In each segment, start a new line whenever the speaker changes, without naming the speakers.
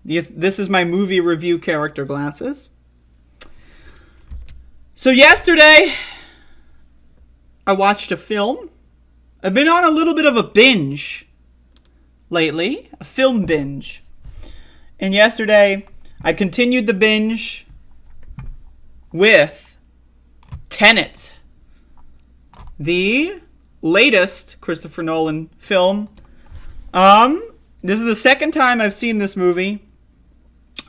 This is my movie review character glasses. So yesterday, I watched a film. I've been on a little bit of a binge lately, a film binge. And yesterday, I continued the binge with Tenet, the latest Christopher Nolan film. This is the second time I've seen this movie.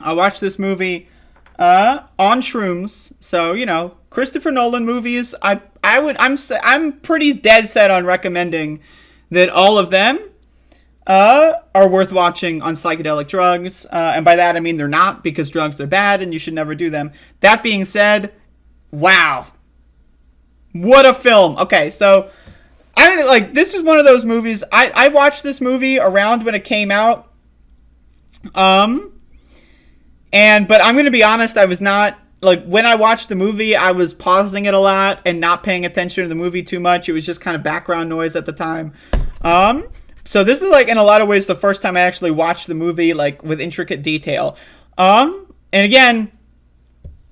I watched this movie on shrooms, so Christopher Nolan movies. I'm pretty dead set on recommending that all of them are worth watching on psychedelic drugs, and by that I mean they're not, because drugs are bad and you should never do them. That being said, wow, what a film! Okay, so this is one of those movies. I watched this movie around when it came out, but I'm gonna be honest, I was not. When I watched the movie, I was pausing it a lot and not paying attention to the movie too much. It was just kind of background noise at the time. So this is, in a lot of ways, the first time I actually watched the movie, with intricate detail. And again,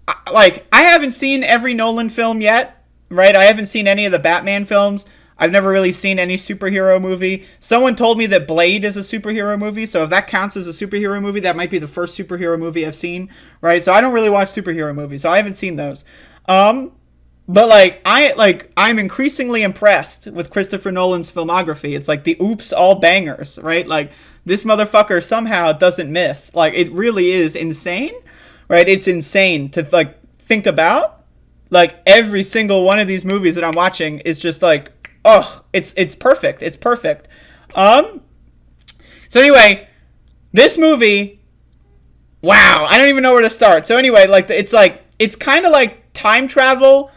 I haven't seen every Nolan film yet, right? I haven't seen any of the Batman films. I've never really seen any superhero movie. Someone told me that Blade is a superhero movie, so if that counts as a superhero movie, that might be the first superhero movie I've seen, right? So I don't really watch superhero movies, so I haven't seen those. I'm increasingly impressed with Christopher Nolan's filmography. It's the oops all bangers, right? This motherfucker somehow doesn't miss. It really is insane, right? It's insane to think about. Every single one of these movies that I'm watching is just it's perfect. It's perfect. So anyway, this movie, wow, I don't even know where to start. So anyway, it's kind of like time travel,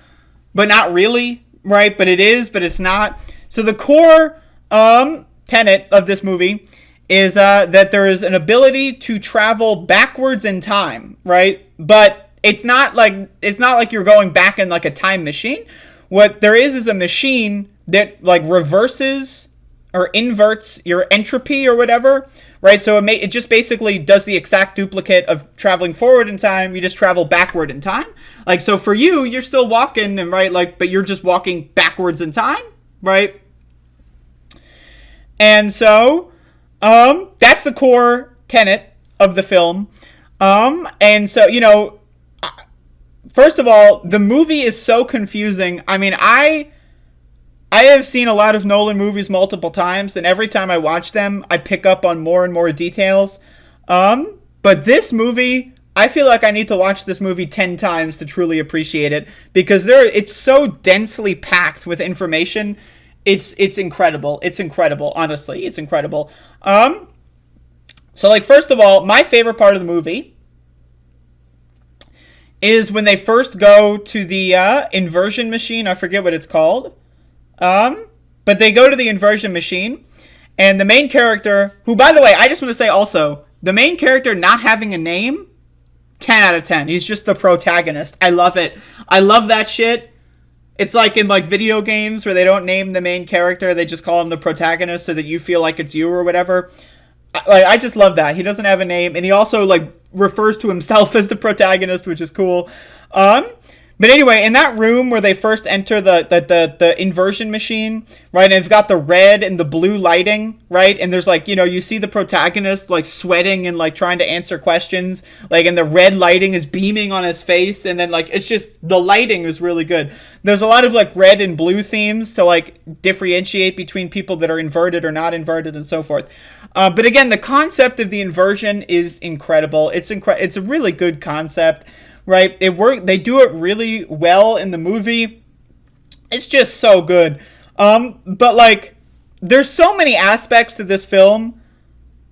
but not really, right? But it is, but it's not. So the core tenet of this movie is that there is an ability to travel backwards in time, right? But it's not like you're going back in a time machine. What there is a machine that reverses or inverts your entropy or whatever, right? So it just basically does the exact duplicate of traveling forward in time. You just travel backward in time. So for you, you're still walking, and right, but you're just walking backwards in time, right? And so that's the core tenet of the film. And so first of all, the movie is so confusing. I mean, I have seen a lot of Nolan movies multiple times, and every time I watch them, I pick up on more and more details. But this movie, I feel like I need to watch this movie 10 times to truly appreciate it, because it's so densely packed with information. It's incredible. It's incredible. Honestly, it's incredible. So first of all, my favorite part of the movie is when they first go to the inversion machine. I forget what it's called. But they go to the inversion machine, and the main character, who, by the way, I just want to say also, the main character not having a name, 10 out of 10. He's just the protagonist. I love it. I love that shit. It's like in video games where they don't name the main character, they just call him the protagonist so that you feel like it's you or whatever. I just love that. He doesn't have a name, and he also refers to himself as the protagonist, which is cool. But anyway, in that room where they first enter the inversion machine, right, and it's got the red and the blue lighting, right, and there's you see the protagonist sweating and trying to answer questions, and the red lighting is beaming on his face, and then it's just, the lighting is really good. There's a lot of red and blue themes to differentiate between people that are inverted or not inverted and so forth. But again, the concept of the inversion is incredible. It's a really good concept. Right, they do it really well in the movie. It's just so good. But there's so many aspects to this film.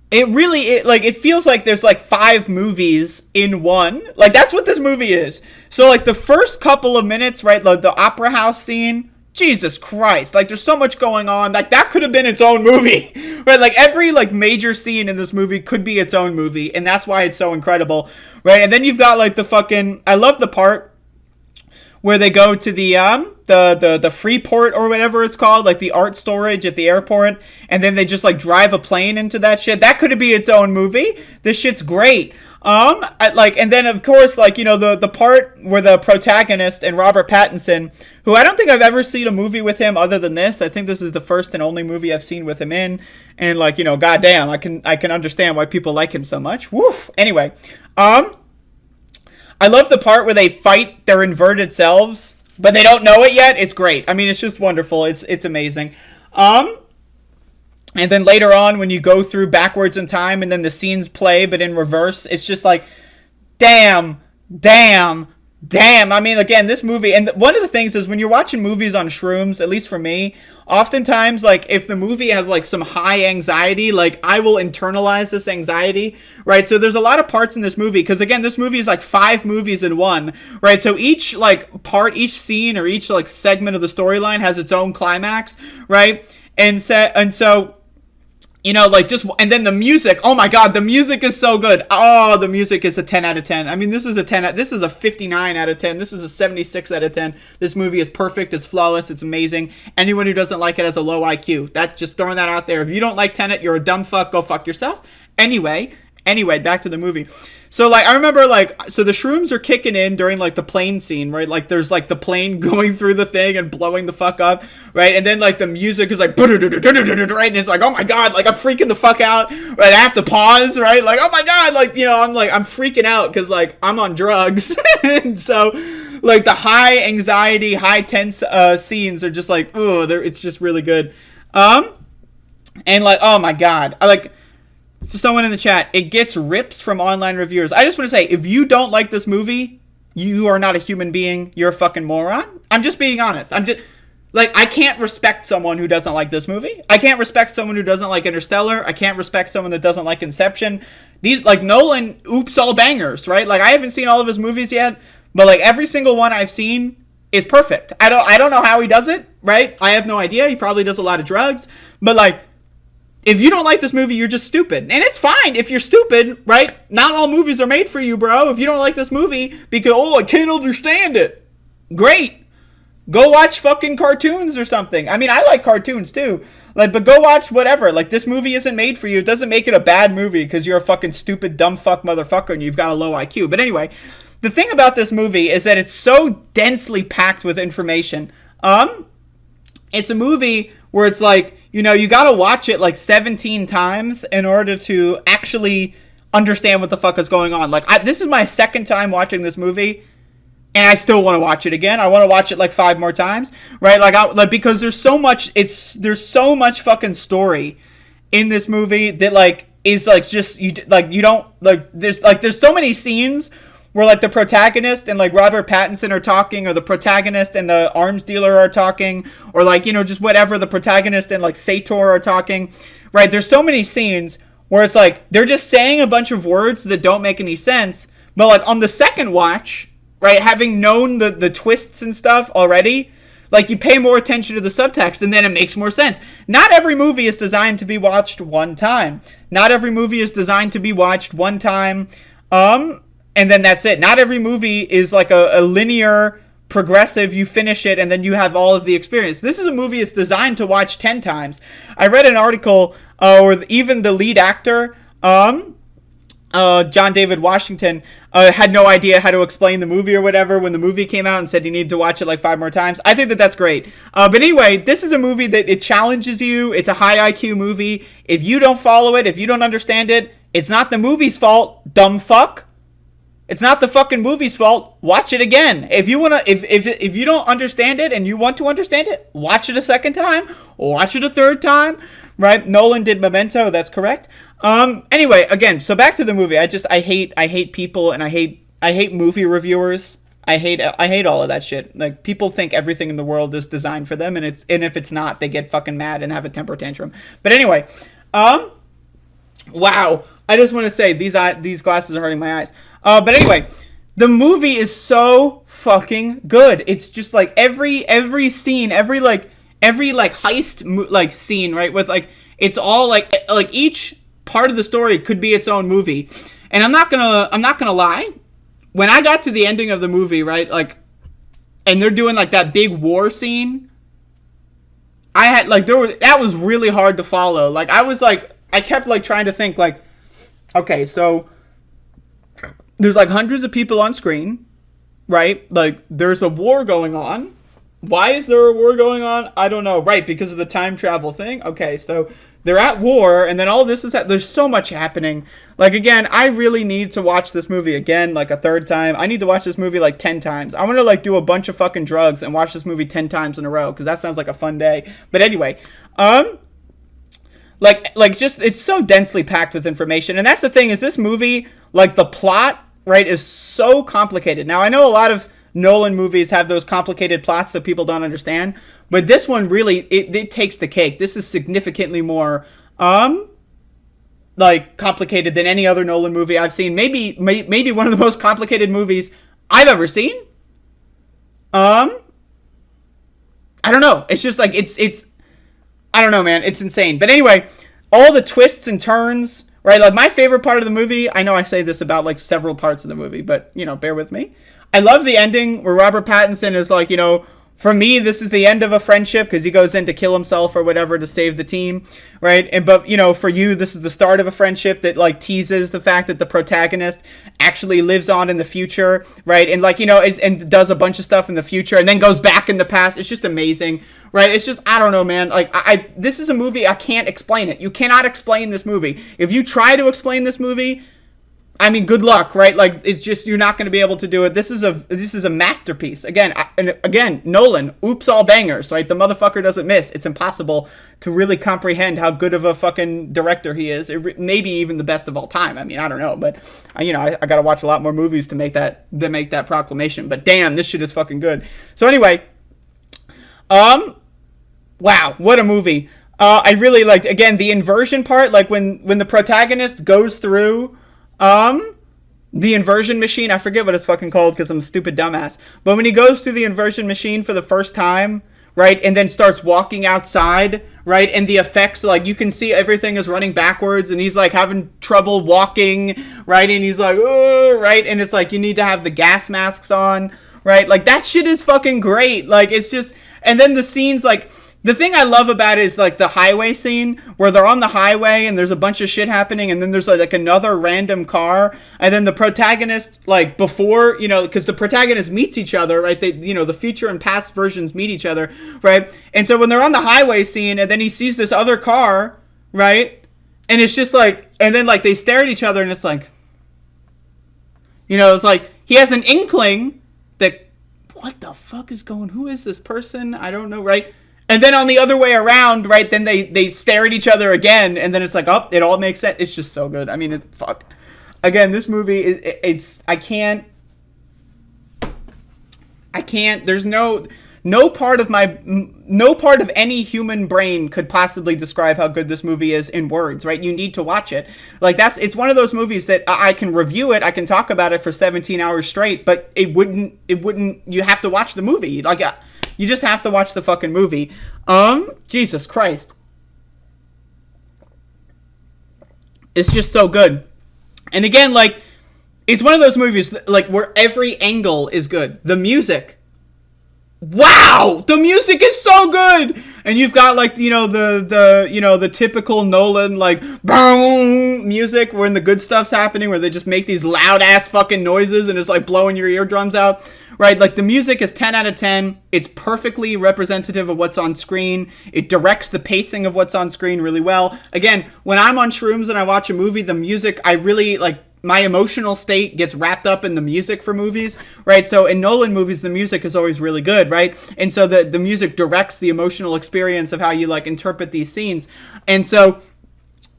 It feels like there's 5 movies in one. That's what this movie is. So the first couple of minutes, right, the opera house scene, Jesus Christ, there's so much going on. That could have been its own movie, right? Every major scene in this movie could be its own movie, and that's why it's so incredible, right? And then you've got the fucking, I love the part where they go to the free port or whatever it's called, like the art storage at the airport, and then they just like drive a plane into that shit. That could be its own movie. This shit's great. And then of course, like, you know, the part where the protagonist and Robert Pattinson, who I don't think I've ever seen a movie with him other than this. I think this is the first and only movie I've seen with him in. And like, you know, goddamn, I can understand why people like him so much. Woof. Anyway, I love the part where they fight their inverted selves, but they don't know it yet. It's great. I mean, it's just wonderful. It's amazing. And then later on, when you go through backwards in time and then the scenes play, but in reverse, it's just like, damn. I mean, again, this movie, and one of the things is when you're watching movies on shrooms, at least for me, oftentimes, like, if the movie has, like, some high anxiety, like, I will internalize this anxiety, right? So there's a lot of parts in this movie, because, again, this movie is, like, 5 movies in one, right? So each, like, part, each scene, or each, like, segment of the storyline has its own climax, right? And so you know, like, just, and then the music, oh my god, the music is so good. Oh, the music is a 10 out of 10. I mean, this is a 59 out of 10. This is a 76 out of 10. This movie is perfect, it's flawless, it's amazing. Anyone who doesn't like it has a low IQ. Just throwing that out there. If you don't like Tenet, you're a dumb fuck, go fuck yourself. Anyway, back to the movie. So, like, I remember, like, so the shrooms are kicking in during, like, the plane scene, right? Like, there's, like, the plane going through the thing and blowing the fuck up, right? And then, like, the music is, like, right? And it's like, oh, my God, like, I'm freaking the fuck out, right? I have to pause, right? Like, oh, my God, like, you know, I'm freaking out because, like, I'm on drugs. And so, like, the high anxiety, high tense scenes are just, like, oh, it's just really good. And, like, oh, my God. For someone in the chat, it gets rips from online reviewers. I just want to say, if you don't like this movie, you are not a human being. You're a fucking moron. I'm just being honest. I can't respect someone who doesn't like this movie. I can't respect someone who doesn't like Interstellar. I can't respect someone that doesn't like Inception. These, like, Nolan, oops, all bangers, right? Like, I haven't seen all of his movies yet, but, like, every single one I've seen is perfect. I don't know how he does it, right? I have no idea. He probably does a lot of drugs, but, like, if you don't like this movie, you're just stupid. And it's fine if you're stupid, right? Not all movies are made for you, bro. If you don't like this movie because, oh, I can't understand it. Great. Go watch fucking cartoons or something. I mean, I like cartoons too. Like, but go watch whatever. Like, this movie isn't made for you. It doesn't make it a bad movie because you're a fucking stupid, dumb fuck motherfucker and you've got a low IQ. But anyway, the thing about this movie is that it's so densely packed with information. It's a movie where it's like, you know, you gotta watch it like 17 times in order to actually understand what the fuck is going on. Like, this is my second time watching this movie, and I still want to watch it again. I want to watch it like 5 more times, right? Because there's so much fucking story in this movie that, like, is like just you don't like. There's so many scenes where, like, the protagonist and, like, Robert Pattinson are talking, or the protagonist and the arms dealer are talking, or, like, you know, just whatever, the protagonist and, like, Sator are talking, right? There's so many scenes where it's like they're just saying a bunch of words that don't make any sense, but, like, on the second watch, right, having known the twists and stuff already, like, you pay more attention to the subtext, and then it makes more sense. Not every movie is designed to be watched one time. Not every movie is designed to be watched one time, and then that's it. Not every movie is like a linear, progressive, you finish it and then you have all of the experience. This is a movie that's designed to watch 10 times. I read an article where even the lead actor, John David Washington, had no idea how to explain the movie or whatever when the movie came out and said he needed to watch it like 5 more times. I think that that's great. But anyway, this is a movie that it challenges you. It's a high IQ movie. If you don't follow it, if you don't understand it, it's not the movie's fault, dumb fuck. It's not the fucking movie's fault. Watch it again. If you wanna, if you don't understand it and you want to understand it, watch it a second time. Watch it a third time. Right? Nolan did Memento. That's correct. Anyway, again, so back to the movie. I hate people and I hate movie reviewers. I hate all of that shit. Like, people think everything in the world is designed for them, and if it's not, they get fucking mad and have a temper tantrum. But anyway, wow. I just want to say these glasses are hurting my eyes. But anyway, the movie is so fucking good. It's just like every scene, every heist scene, right? With, like, it's all like each part of the story could be its own movie. And I'm not gonna lie. When I got to the ending of the movie, right, like, and they're doing like that big war scene. I had like that was really hard to follow. Like I kept like trying to think like, okay, so there's like hundreds of people on screen, right? Like there's a war going on. Why is there a war going on? I don't know. Right, because of the time travel thing. Okay, so they're at war, and then all this is there's so much happening. Like, again, I really need to watch this movie again, like a third time. I need to watch this movie like 10 times. I want to like do a bunch of fucking drugs and watch this movie 10 times in a row, because that sounds like a fun day. But anyway, like just it's so densely packed with information, and that's the thing is this movie, like the plot, right, is so complicated. Now I know a lot of Nolan movies have those complicated plots that people don't understand, but this one really it takes the cake. This is significantly more like complicated than any other Nolan movie I've seen. Maybe one of the most complicated movies I've ever seen. I don't know. It's just like it's I don't know, man. It's insane. But anyway, all the twists and turns, right? Like my favorite part of the movie, I know I say this about like several parts of the movie, but you know, bear with me. I love the ending where Robert Pattinson is like, you know, for me, this is the end of a friendship because he goes in to kill himself or whatever to save the team, right? And but, you know, for you, this is the start of a friendship that like teases the fact that the protagonist actually lives on in the future, right? And like, you know, and does a bunch of stuff in the future and then goes back in the past. It's just amazing, right? It's just, I don't know, man. Like, this is a movie, I can't explain it. You cannot explain this movie. If you try to explain this movie, I mean, good luck, right? Like, it's just, you're not going to be able to do it. This is a masterpiece. Again, Nolan, oops, all bangers, right? The motherfucker doesn't miss. It's impossible to really comprehend how good of a fucking director he is. Maybe even the best of all time. I mean, I don't know, but you know, I got to watch a lot more movies to make that proclamation. But damn, this shit is fucking good. So anyway, wow, what a movie. I really liked, again, the inversion part, like when the protagonist goes through the inversion machine. I forget what it's fucking called because I'm a stupid dumbass. But when he goes through the inversion machine for the first time, right, and then starts walking outside, right, and the effects, like, you can see everything is running backwards, and he's, like, having trouble walking, right, and he's like, oh, right, and it's like, you need to have the gas masks on, right, like, that shit is fucking great, like, it's just, and then the scenes, like, the thing I love about it is, like, the highway scene where they're on the highway and there's a bunch of shit happening and then there's, like another random car and then the protagonist, like, before, you know, because the protagonist meets each other, right? They, you know, the future and past versions meet each other, right? And so when they're on the highway scene and then he sees this other car, right? And it's just, like, and then, like, they stare at each other and it's like, you know, it's like, he has an inkling that, what the fuck is going, who is this person? I don't know, right? And then on the other way around, right, then they stare at each other again, and then it's like, oh, it all makes sense. It's just so good. I mean, fuck. Again, this movie, it's I can't, there's no part of any human brain could possibly describe how good this movie is in words, right? You need to watch it. Like, it's one of those movies that I can review it, I can talk about it for 17 hours straight, but it wouldn't, you have to watch the movie. Like, you just have to watch the fucking movie. Jesus Christ. It's just so good. And again, like, it's one of those movies, like, where every angle is good. The music. Wow! The music is so good! And you've got, like, you know, the typical Nolan, like, boom music when the good stuff's happening, where they just make these loud-ass fucking noises and it's, like, blowing your eardrums out. Right, like, the music is 10 out of 10. It's perfectly representative of what's on screen. It directs the pacing of what's on screen really well. Again, when I'm on shrooms and I watch a movie, the music, I really, like, my emotional state gets wrapped up in the music for movies, right? So in Nolan movies, the music is always really good, right? And so the music directs the emotional experience of how you, like, interpret these scenes. And so,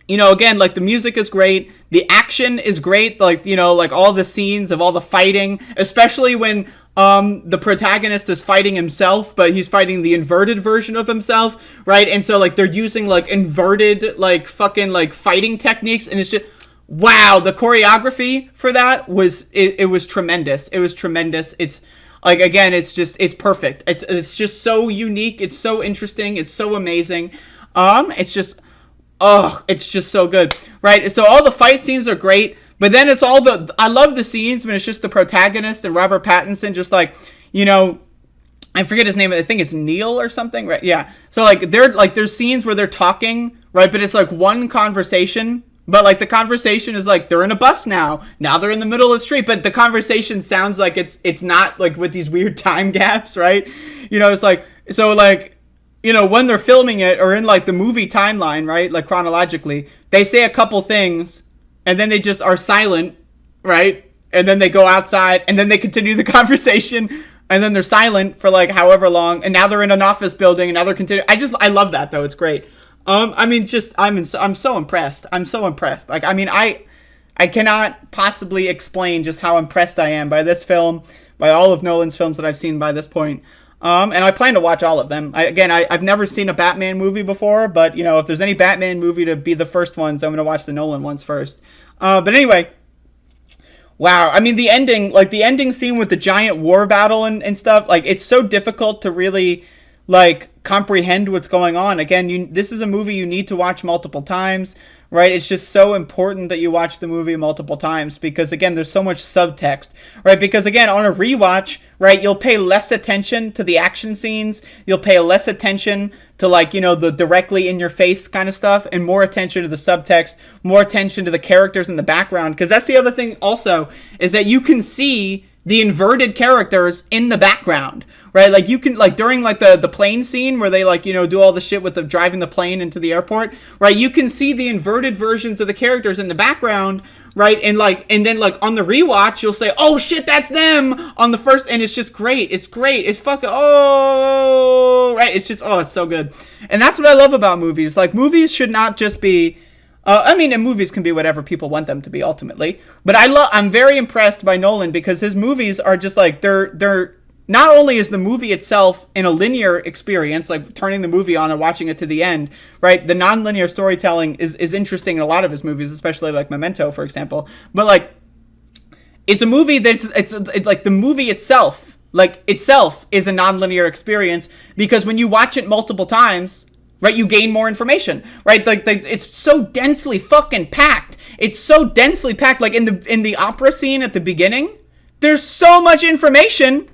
you know, again, like, the music is great. The action is great. Like, you know, like, all the scenes of all the fighting, especially when the protagonist is fighting himself, but he's fighting the inverted version of himself, right? And so, like, they're using, like, inverted, like, fucking, like, fighting techniques, and it's just, wow, the choreography for that was, it was tremendous. It was tremendous. It's, like, again, it's just, it's perfect. It's just so unique. It's so interesting. It's so amazing. It's just, it's just so good, right? So all the fight scenes are great. But then it's all I love the scenes when it's just the protagonist and Robert Pattinson just, like, you know, I forget his name. I think it's Neil or something, right? Yeah. So like there's scenes where they're talking, right? But it's like one conversation. But like the conversation is like they're in a bus now. Now they're in the middle of the street. But the conversation sounds like it's not like with these weird time gaps, right? It's like so like when they're filming it or in like the movie timeline, right? Like chronologically, they say a couple things and then they just are silent, right? And then they go outside and then they continue the conversation. And then they're silent for like however long, and now they're in an office building, and now they're continuing. I love that though. It's great. I'm so impressed. I'm so impressed. Like, I mean, I cannot possibly explain just how impressed I am by this film, by all of Nolan's films that I've seen by this point. And I plan to watch all of them. I've never seen a Batman movie before, but if there's any Batman movie to be the first ones, I'm gonna watch the Nolan ones first. But anyway. Wow, I mean the ending scene with the giant war battle and stuff, like it's so difficult to really like comprehend what's going on. Again, this is a movie you need to watch multiple times, right? It's just so important that you watch the movie multiple times because again, there's so much subtext, right? Because again, on a rewatch, right, you'll pay less attention to the action scenes, you'll pay less attention to like, the directly in your face kind of stuff and more attention to the subtext, more attention to the characters in the background. Because that's the other thing also is that you can see the inverted characters in the background, right? Like you can like during like the plane scene where they like, do all the shit with the driving the plane into the airport, right? You can see the inverted versions of the characters in the background, right? And then like on the rewatch, you'll say, oh shit, that's them on the first. And it's just great. It's great. It's fucking, right. It's just, it's so good. And that's what I love about movies. Like movies should not just be, and movies can be whatever people want them to be ultimately. But I'm very impressed by Nolan because his movies are just like, they're not only is the movie itself in a linear experience, like turning the movie on and watching it to the end, right? The non-linear storytelling is interesting in a lot of his movies, especially like Memento, for example. But like, it's a movie that's, it's like the movie itself, is a non-linear experience because when you watch it multiple times, right, you gain more information, right? Like it's so densely fucking packed. It's so densely packed. Like in the opera scene at the beginning, there's so much information.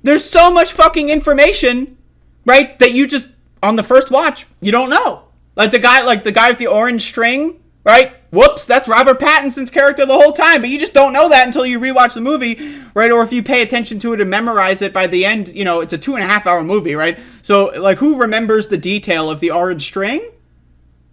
There's so much fucking information, right? That you just on the first watch you don't know. Like the guy with the orange string, right? Whoops, that's Robert Pattinson's character the whole time, but you just don't know that until you rewatch the movie, right? Or if you pay attention to it and memorize it by the end, it's a 2.5-hour movie, right? So like who remembers the detail of the orange string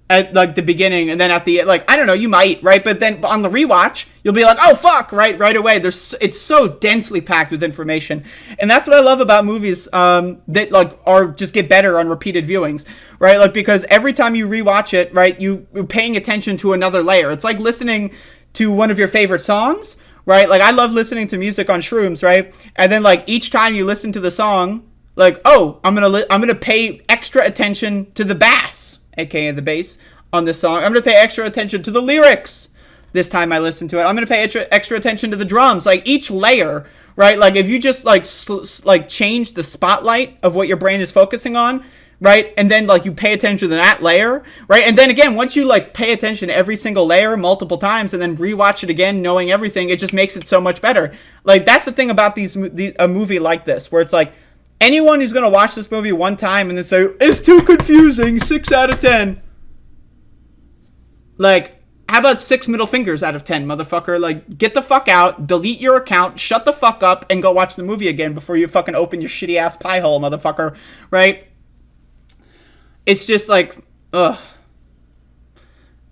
at like the beginning and then at the like I don't know, you might, right? But then on the rewatch you'll be like, oh fuck, right away. It's so densely packed with information, and that's what I love about movies that like are just get better on repeated viewings, right? Like because every time you rewatch it, right, you're paying attention to another layer. It's like listening to one of your favorite songs, right? Like I love listening to music on shrooms, right? And then like each time you listen to the song, like I'm gonna pay extra attention to the bass, aka the bass on this song. I'm going to pay extra attention to the lyrics this time I listen to it. I'm going to pay extra attention to the drums. Like each layer, right? Like if you just like change the spotlight of what your brain is focusing on, right? And then like you pay attention to that layer, right? And then again, once you like pay attention to every single layer multiple times and then rewatch it again, knowing everything, it just makes it so much better. Like that's the thing about a movie like this, where it's like anyone who's going to watch this movie one time and then say, it's too confusing, 6 out of 10. Like, how about 6 middle fingers out of 10, motherfucker? Like, get the fuck out, delete your account, shut the fuck up, and go watch the movie again before you fucking open your shitty ass pie hole, motherfucker. Right? It's just like, ugh.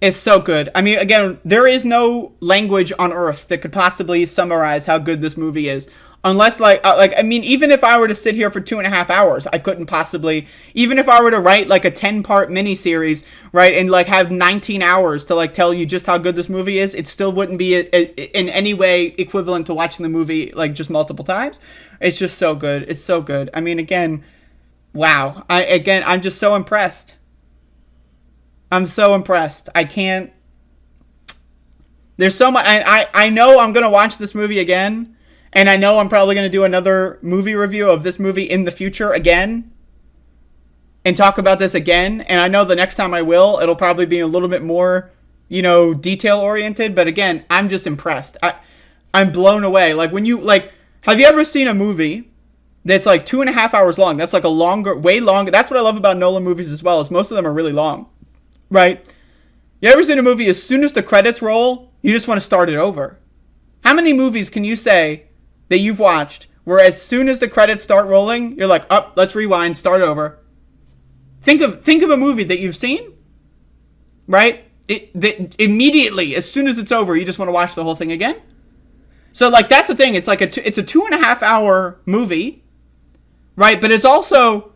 It's so good. I mean, again, there is no language on earth that could possibly summarize how good this movie is. Unless, I mean, even if I were to sit here for 2.5 hours, I couldn't possibly, even if I were to write, like, a 10-part miniseries, right, and, like, have 19 hours to, like, tell you just how good this movie is, it still wouldn't be in any way equivalent to watching the movie, like, just multiple times. It's just so good. It's so good. I mean, again, wow. I'm just so impressed. I'm so impressed. I can't, there's so much, I know I'm going to watch this movie again. And I know I'm probably going to do another movie review of this movie in the future again. And talk about this again. And I know the next time I will, it'll probably be a little bit more, detail oriented. But again, I'm just impressed. I'm blown away. Like when you, like, have you ever seen a movie, that's like 2.5 hours long. That's like a longer, way longer. That's what I love about Nolan movies as well, is most of them are really long, right? You ever seen a movie, as soon as the credits roll, you just want to start it over? How many movies can you say that you've watched where as soon as the credits start rolling, you're like, oh, let's rewind, start over? Think of a movie that you've seen, right? Immediately, as soon as it's over, you just want to watch the whole thing again. So, like, that's the thing. It's like it's a 2.5 hour movie, right? But it's also,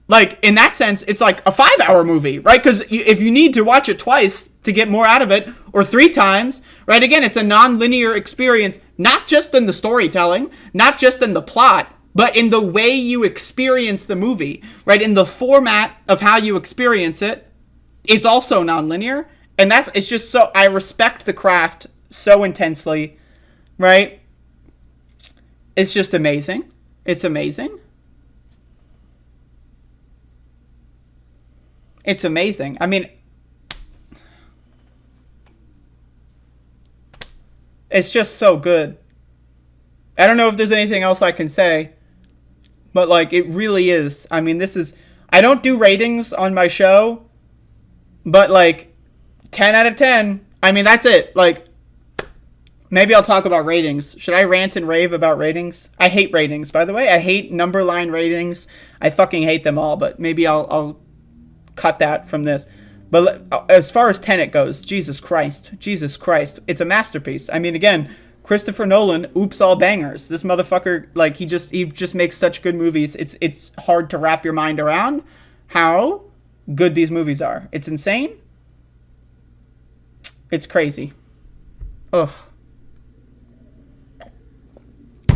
like, in that sense, it's like a 5 hour movie, right? Because if you need to watch it twice to get more out of it, or 3 times, right? Again, it's a non-linear experience, not just in the storytelling, not just in the plot, but in the way you experience the movie, right? In the format of how you experience it, it's also non-linear. And it's just so, I respect the craft so intensely, right? It's just amazing. It's amazing. It's amazing. I mean, it's just so good. I don't know if there's anything else I can say, but like, it really is. I mean, I don't do ratings on my show, but like 10 out of 10. I mean, that's it. Like, maybe I'll talk about ratings. Should I rant and rave about ratings? I hate ratings, by the way. I hate number line ratings. I fucking hate them all, but maybe I'll cut that from this. But as far as Tenet goes, Jesus Christ. It's a masterpiece. I mean, again, Christopher Nolan, oops, all bangers. This motherfucker, like, he just makes such good movies. It's hard to wrap your mind around how good these movies are. It's insane. It's crazy. Ugh.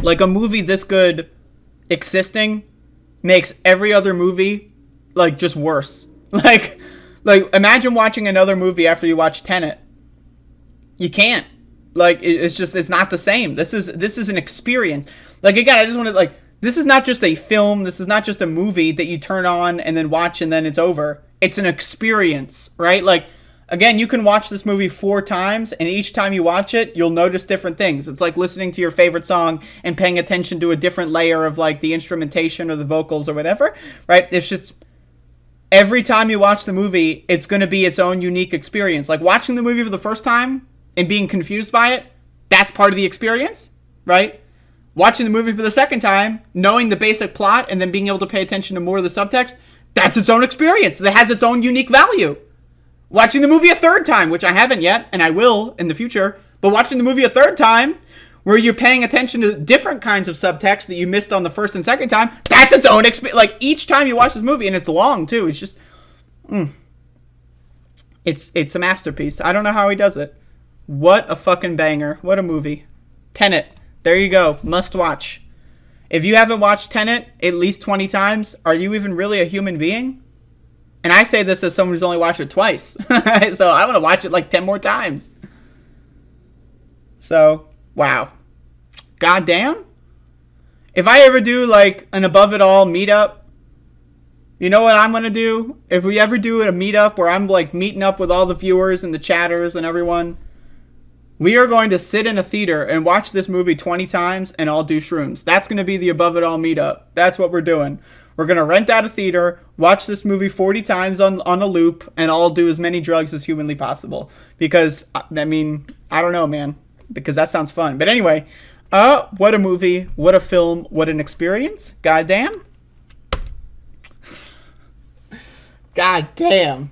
Like, a movie this good existing makes every other movie, like, just worse. Like, imagine watching another movie after you watch Tenet. You can't. Like, it's not the same. This is an experience. Like, again, I just want to, like, this is not just a film. This is not just a movie that you turn on and then watch and then it's over. It's an experience, right? Like, again, you can watch this movie 4 times, and each time you watch it, you'll notice different things. It's like listening to your favorite song and paying attention to a different layer of, like, the instrumentation or the vocals or whatever, right? It's just, every time you watch the movie, it's going to be its own unique experience. Like, watching the movie for the first time and being confused by it, that's part of the experience, right? Watching the movie for the second time, knowing the basic plot, and then being able to pay attention to more of the subtext, that's its own experience. That has its own unique value. Watching the movie a third time, which I haven't yet, and I will in the future, but watching the movie a third time, where you're paying attention to different kinds of subtext that you missed on the first and second time, that's its own experience. Like, each time you watch this movie, and it's long, too, it's just, It's a masterpiece. I don't know how he does it. What a fucking banger. What a movie. Tenet. There you go. Must watch. If you haven't watched Tenet at least 20 times, are you even really a human being? And I say this as someone who's only watched it twice. So I want to watch it like 10 more times. So, wow. Goddamn. If I ever do like an Above It All meetup, you know what I'm going to do? If we ever do a meetup where I'm like meeting up with all the viewers and the chatters and everyone, we are going to sit in a theater and watch this movie 20 times and all do shrooms. That's going to be the Above It All meetup. That's what we're doing. We're going to rent out a theater, watch this movie 40 times on a loop, and all do as many drugs as humanly possible. Because, I mean, I don't know, man. Because that sounds fun. But anyway, what a movie, what a film, what an experience. Goddamn. God damn.